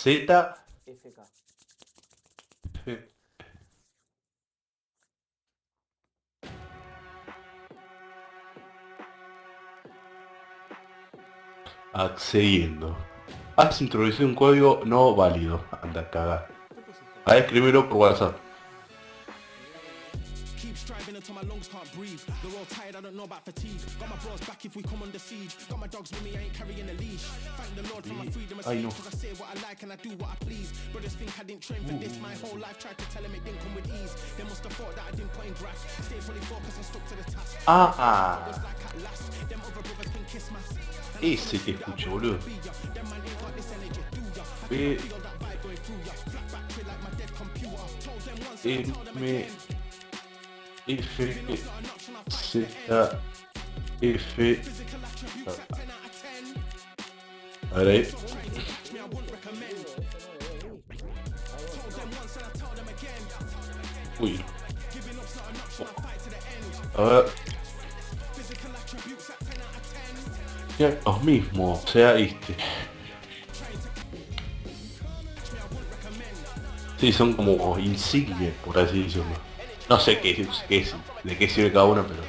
Z, FK. accediendo. Has introducido un código no válido. Anda, caga. A ver, escríbelo por WhatsApp. Keep striving until my lungs can't breathe. They're all tired, I don't know about fatigue. Got my bros back if we come under siege. Got my dogs with me, I ain't carrying a leash. Thank the Lord for my freedom of speech. Cause I say what I like and I do what I please. Brothers think I didn't train for this. My whole life tried to tell them it didn't come with ease. They must have thought that I didn't put in graft. Stay fully focused and stuck to the task. Ah, Them other brothers can kiss my ese te escucho, boludo. B, M, F, Z, F. A ver ahí. Uy. A ver. Ya, los mismos, o sea, este. Sí, son como insignias, por así decirlo. No sé qué es, de qué sirve cada uno, pero...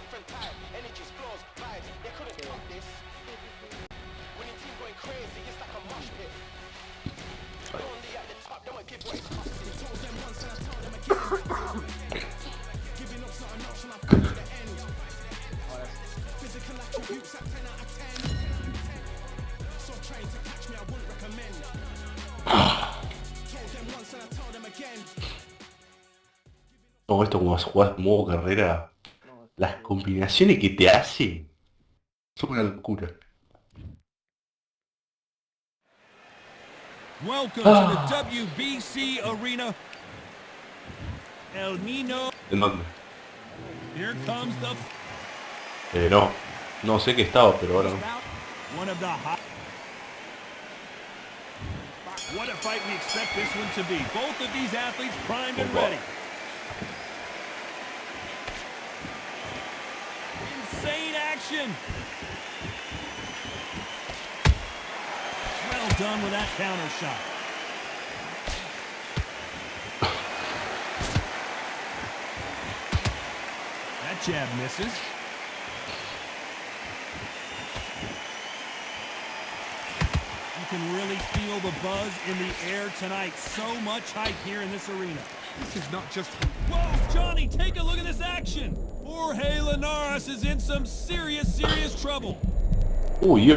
Como esto, como jugás modo carrera, las combinaciones que te hace son una locura. Welcome to the WBC arena. El Nino. ¿En dónde? Here comes the. No sé qué estaba, pero ahora no. One of the hot. What a fight we expect this one to be. Both of these athletes primed and ready. Insane action. Well done with that counter shot. That jab misses. You can really feel the buzz in the air tonight. So much hype here in this arena. This is not just... Whoa, Johnny, take a look at this action. Jorge Linares is in some serious trouble. Uy,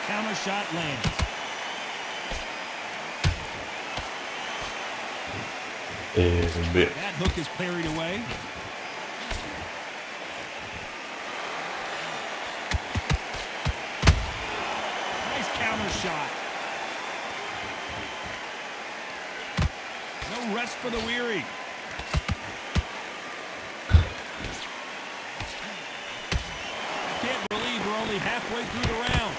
Counter shot lands. That hook is parried away. Nice counter shot. No rest for the weary. I can't believe we're only halfway through the round.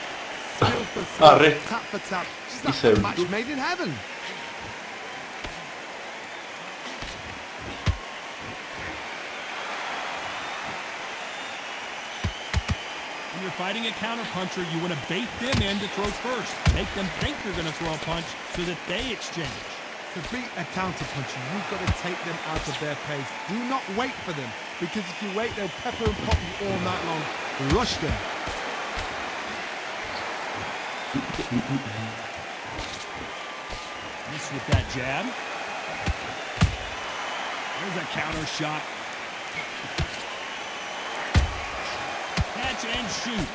Skill for skill, tap for tap. Just like a match made in heaven. When you're fighting a counterpuncher, you want to bait them in to throw first. Make them think you're going to throw a punch so that they exchange. To beat a counterpuncher, you've got to take them out of their pace. Do not wait for them, because if you wait, they'll pepper and pop you all night long. Rush them. Miss with that jab. There's a counter shot. Catch and shoot.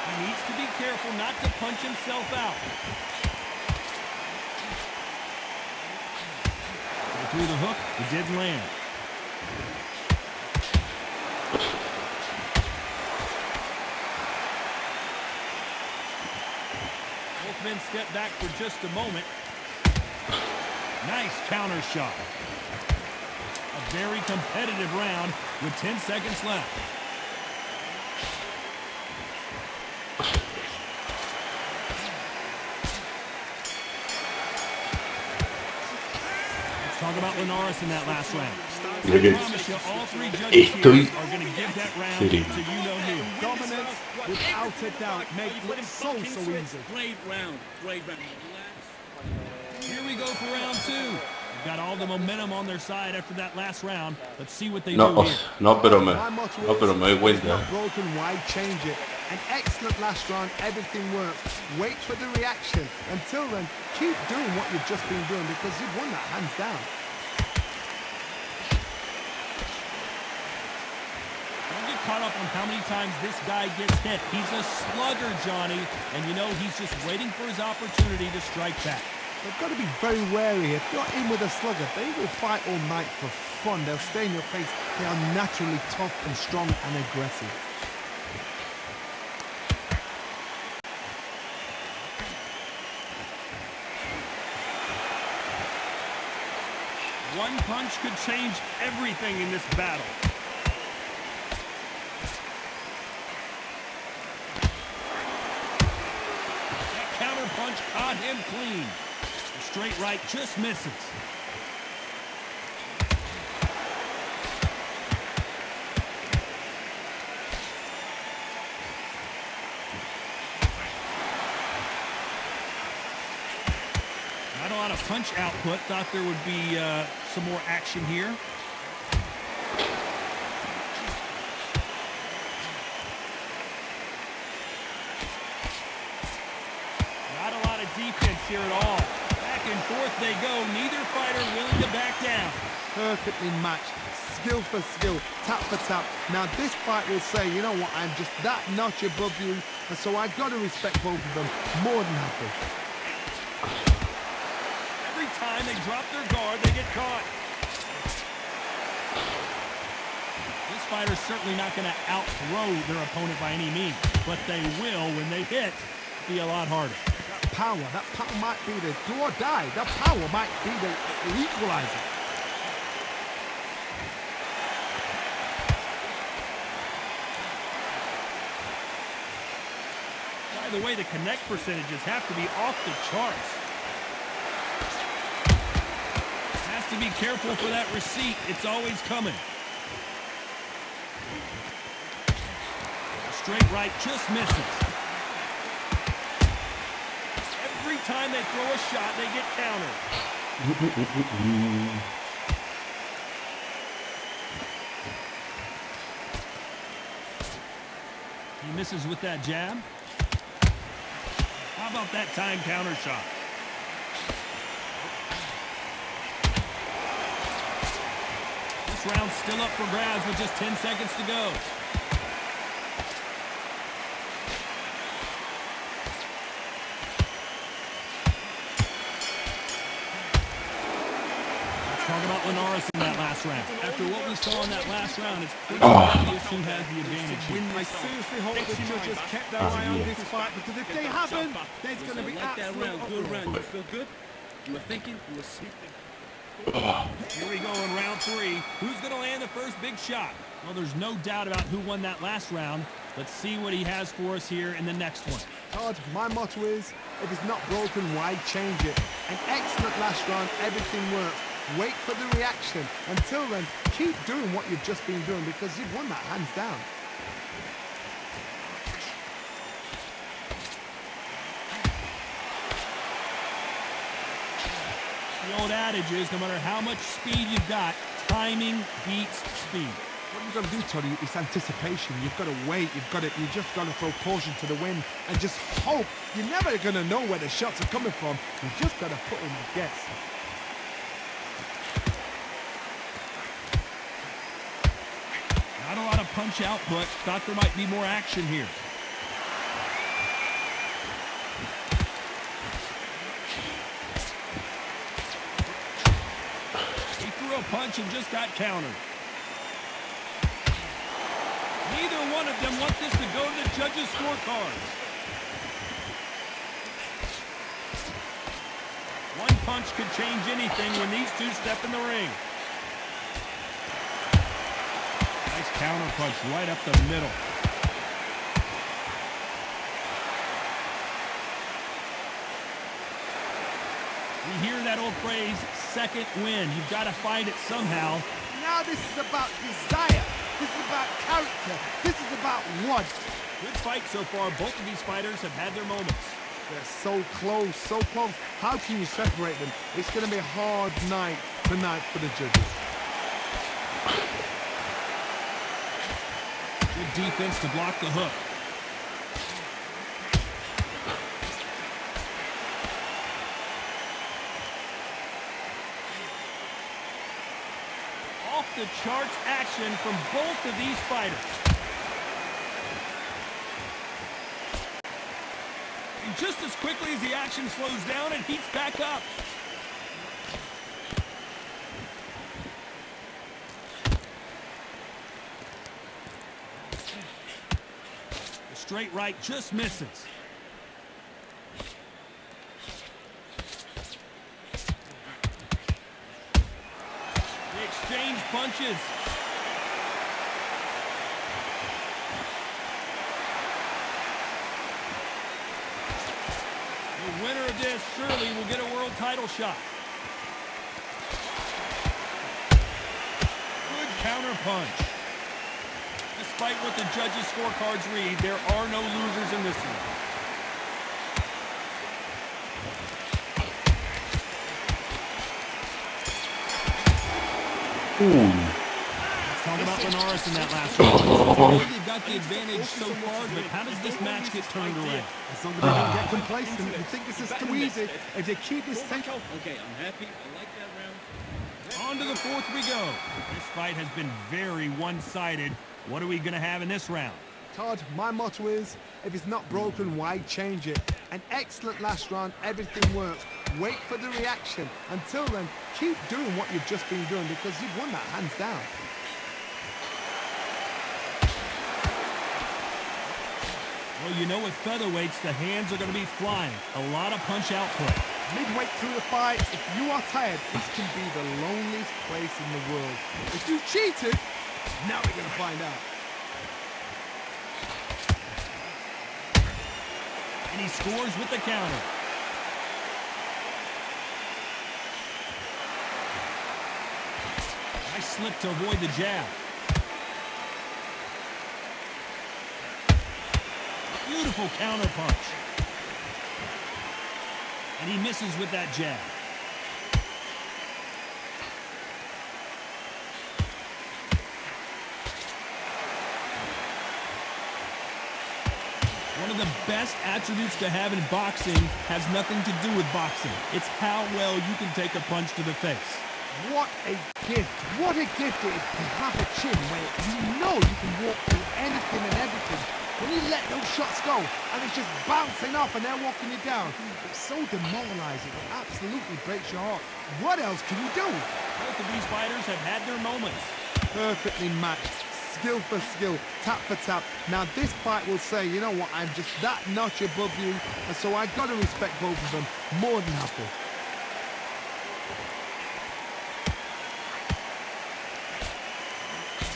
He needs to be careful not to punch himself out. Go through the hook. It didn't land. Men step back for just a moment. Nice counter shot. A very competitive round with 10 seconds left. Let's talk about Linares in that last round. I promise you, all three judges here are going to give that round to you-know-who. Dominance, without a doubt, makes it so easy. Great round. Here we go for round two. They've got all the momentum on their side after that last round. Let's see what they do here. No, pero me doy It's cuenta. not broken, why change it? An excellent last round, everything works. Wait for the reaction. Until then, keep doing what you've just been doing because you've won that hands down. Don't get caught up on how many times this guy gets hit. He's a slugger, Johnny, and you know he's just waiting for his opportunity to strike back. They've got to be very wary. If you're in with a slugger, they will fight all night for fun. They'll stay in your face. They are naturally tough and strong and aggressive. One punch could change everything in this battle. That counter punch caught him clean. The straight right just misses. Not a lot of punch output. Thought there would be some more action here. Not a lot of defense here at all. Back and forth they go. Neither fighter willing to back down. Perfectly matched. Skill for skill. Tap for tap. Now this fight will say, you know what, I'm just that notch above you. And so I've got to respect both of them. More than happy. Every time they drop their guard, they get caught. This fighter's certainly not going to outthrow their opponent by any means, but they will, when they hit, be a lot harder. That power might be the do or die. That power might be the equalizer. By the way, the connect percentages have to be off the charts. Has to be careful for that receipt. It's always coming. Straight right just misses. Every time they throw a shot, they get countered. He misses with that jab. How about that time counter shot? This round's still up for grabs with just 10 seconds to go. Talk about Linares in that last round. After what we saw in that last round, it's pretty obvious who has the advantage here. I seriously hope the judges kept their eye on this fight because if they haven't, there's going to be Like that round. Good round. You feel good? You were thinking? You were speaking? Here we go in round three. Who's going to land the first big shot? Well, there's no doubt about who won that last round. Let's see what he has for us here in the next one. Todd, my motto is, if it's not broken, why change it? An excellent last round, everything works. Wait for the reaction. Until then, keep doing what you've just been doing because you've won that hands down. The old adage is, no matter how much speed you've got, timing beats speed. What you've got to do, Toddy, is anticipation. You've got to wait. You just got to throw caution to the wind and just hope. You're never going to know where the shots are coming from. You've just got to put in a guess. Not a lot of punch output. Thought there might be more action here. He threw a punch and just got countered. Neither one of them want this to go to the judges' scorecards. One punch punch could change anything when these two step in the ring. Nice counter punch right up the middle. We hear that old phrase, second win. You've got to find it somehow. Now this is about desire. This is about character. This is about want. Good fight so far. Both of these fighters have had their moments. They're so close, so close. How can you separate them? It's going to be a hard night tonight for the judges. Good defense to block the hook. Off the charts action from both of these fighters. And just as quickly as the action slows down, it heats back up. The straight right just misses. They exchange punches. The winner of this surely will get a world title shot. Good counter punch. Despite what the judges' scorecards read, there are no losers in this one. Let's talk about Linares in that last round. They've got the advantage so far, but how does this match get turned around? As long as they don't get complacent, you think this is too easy. If they keep this tempo. Okay, I'm happy. I like that round. On to the fourth we go. This fight has been very one-sided. What are we going to have in this round? Todd, my motto is, if it's not broken, why change it? An excellent last round, everything works. Wait for the reaction. Until then, keep doing what you've just been doing because you've won that hands down. Well, you know with featherweights, the hands are going to be flying. A lot of punch output. Midway through the fight, if you are tired, this can be the loneliest place in the world. If you cheated, now we're going to find out. And he scores with the counter. Nice slip to avoid the jab. Beautiful counter punch. And he misses with that jab. One of the best attributes to have in boxing has nothing to do with boxing. It's how well you can take a punch to the face. What a gift. What a gift it is to have a chin where you know you can walk through anything and everything. When you let those shots go and it's just bouncing off and they're walking you down, it's so demoralizing. It absolutely breaks your heart. What else can you do? Both of these fighters have had their moments. Perfectly matched. Skill for skill, tap for tap. Now this fight will say, you know what, I'm just that notch above you, and so I got to respect both of them more than happy.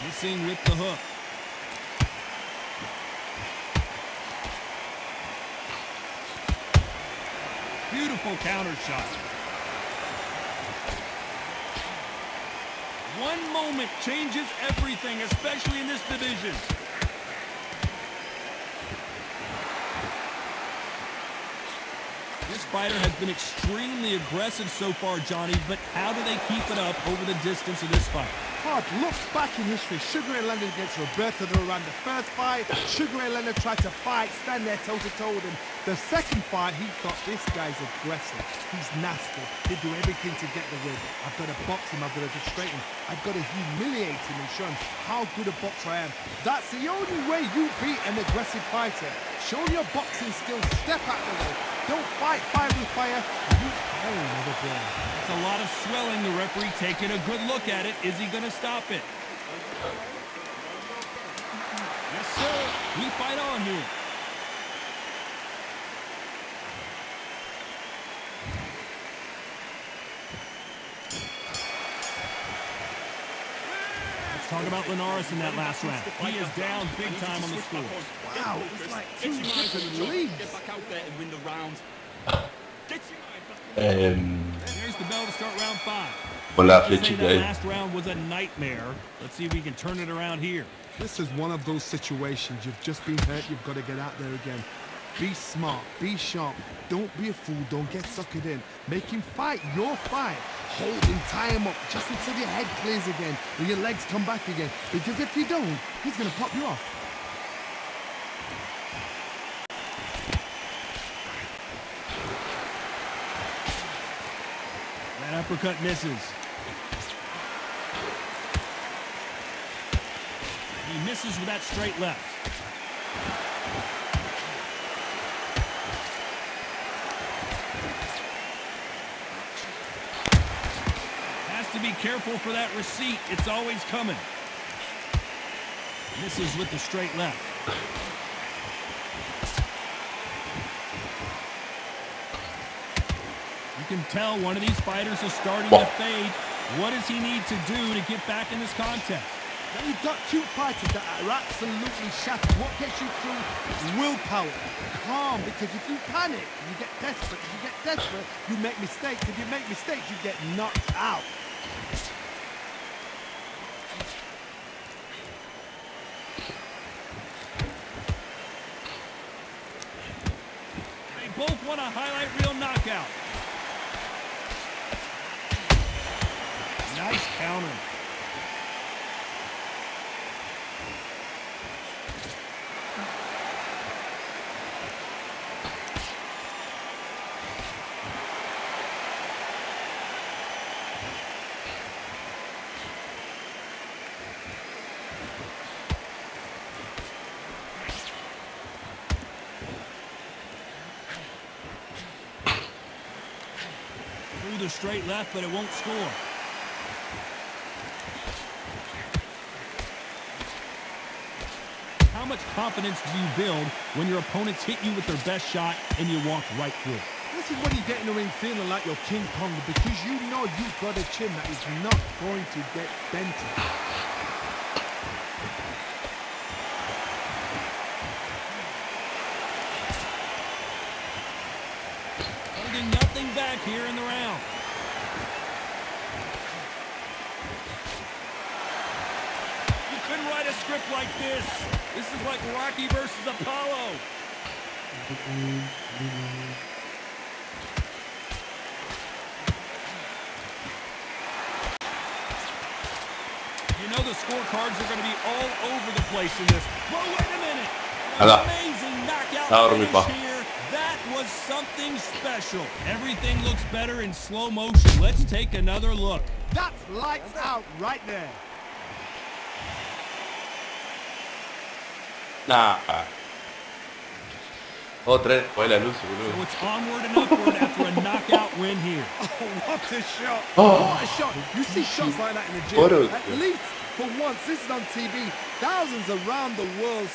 Missing with the hook. Beautiful counter shot. One moment changes everything, especially in this division. This fighter has been extremely aggressive so far, Johnny, but how do they keep it up over the distance of this fight? Todd looks back in history. Sugar Ray Leonard against Roberto Duran. The first fight, Sugar Ray Leonard tried to fight, stand there toe-to-toe with him. The second fight, he thought, this guy's aggressive. He's nasty. He'd do everything to get the win. I've got to box him. I've got to frustrate him. I've got to humiliate him and show him how good a boxer I am. That's the only way you beat an aggressive fighter. Show your boxing skills. Step out the way. Don't fight fire with fire. Use iron with a brain. It's a lot of swelling. The referee taking a good look at it. Is he going to stop it? Yes, sir. We fight on here. Talk about Linares in that last round. He is down big time on the score. Wow, it's like two different leagues. Get back out there and win the round. Get your mind back. There's the bell to start round 5. Con la I'd say flechita that ahí. last round was a nightmare. Let's see if we can turn it around here. This is one of those situations. You've just been hurt. You've got to get out there again. Be smart. Be sharp. Don't be a fool. Don't get suckered in. Make him fight your fight. Hold him, tie him up just until your head clears again and your legs come back again. Because if you don't, he's going to pop you off. That uppercut misses. He misses with that straight left. Has to be careful for that receipt. It's always coming. Misses with the straight left. You can tell one of these fighters is starting to fade. What does he need to do to get back in this contest? Now you've got two fighters that are absolutely shattered. What gets you through? Willpower. Calm, because if you panic, you get desperate. If you get desperate, you make mistakes. If you make mistakes, you get knocked out. They both want a highlight reel knockout. Nice counter. Through the straight left, but it won't score. How much confidence do you build when your opponents hit you with their best shot and you walk right through? This is when you get in the ring feeling like you're King Kong, because you know you've got a chin that is not going to get dented. Holding nothing back here in the round. You couldn't write a script like this. This is like Rocky versus Apollo. You know the scorecards are going to be all over the place in this. Well, wait a minute. Ala. Amazing knockout Ahora mi finish pa. here. That was something special. Everything looks better in slow motion. Let's take another look. That's lights out right there. Nah. Otra vez, fue la luz, So boludo. it's onward and upward after a knockout win here. Oh, what a shot. Oh. What a shot. You see shots like that in the What gym. a- At least for once, this is on TV. Thousands around the world.